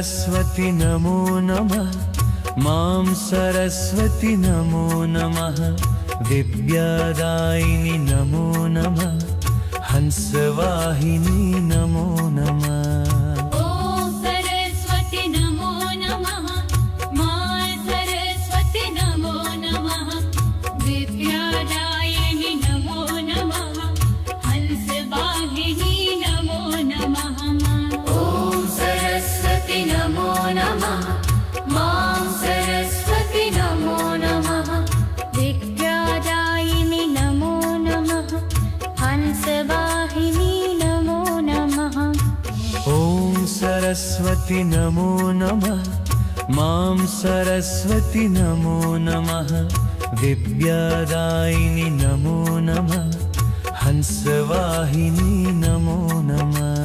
सरस्वती नमो नमः। मां सरस्वती नमो नमः। विद्यादायिनी नमो नमः। हंसवाहिनी नमो नमः। सरस्वती नमो नमः। मां सरस्वती नमो नमः। विद्यादायिनी नमो नमः। हंसवाहिनी नमो नमः।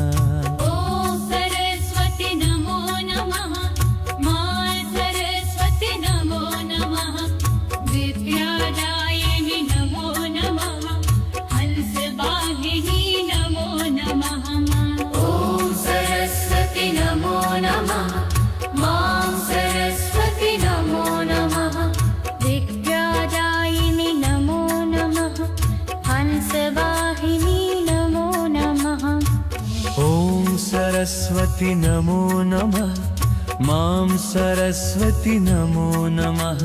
सरस्वती नमो नमः। मां सरस्वती नमो नमः।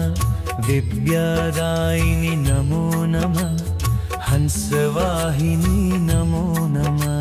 विद्यादायिनी नमो नमः। हंसवाहिनी नमो नमः।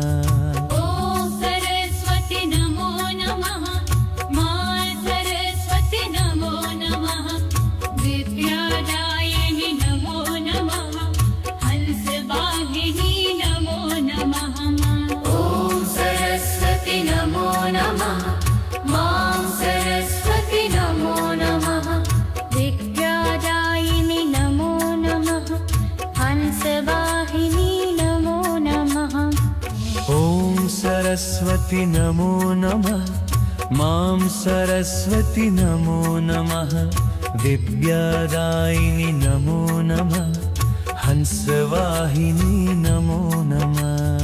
सरस्वती नमो नमः। मां सरस्वती नमो नमः। विद्यादायिनी नमो नमः। हंसवाहिनी नमो नमः।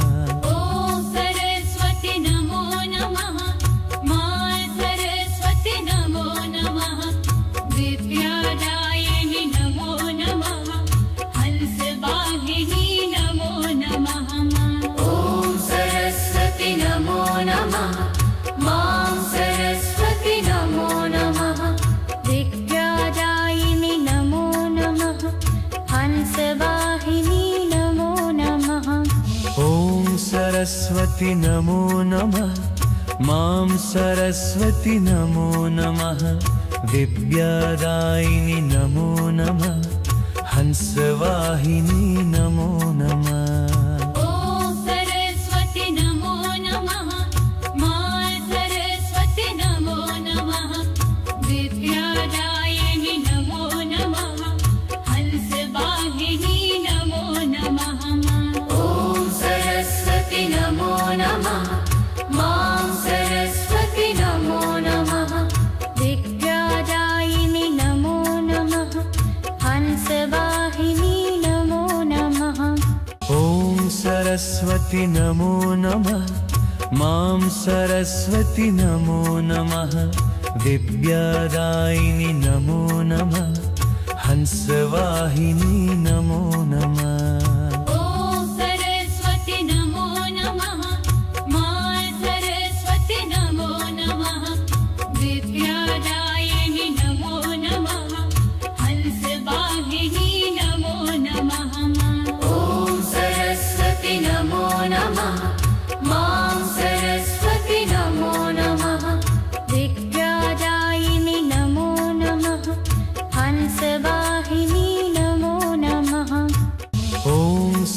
सरस्वती नमो नमः। मां सरस्वती नमो नमः। विद्यादायिनी नमो नमः। हंसवाहिनी नमो नमः। सरस्वती नमो नमः। मां सरस्वती नमो नमः। विद्यादायिनी नमो नमः। हंसवाहिनी नमो नमः।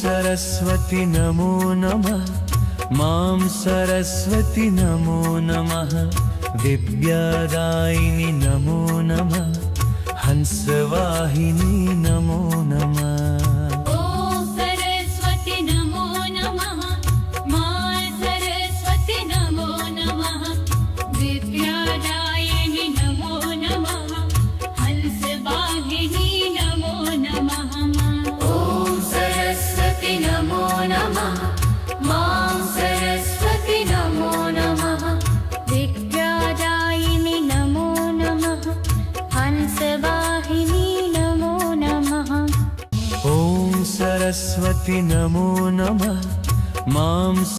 सरस्वती नमो नमः। मां सरस्वती नमो नमः। विद्यादायिनी नमो नमः। हंसवाहिनी नमो नमः। मां सरस्वती नमो नमः। विद्यादायिनी सरस्वति नमो नमः मां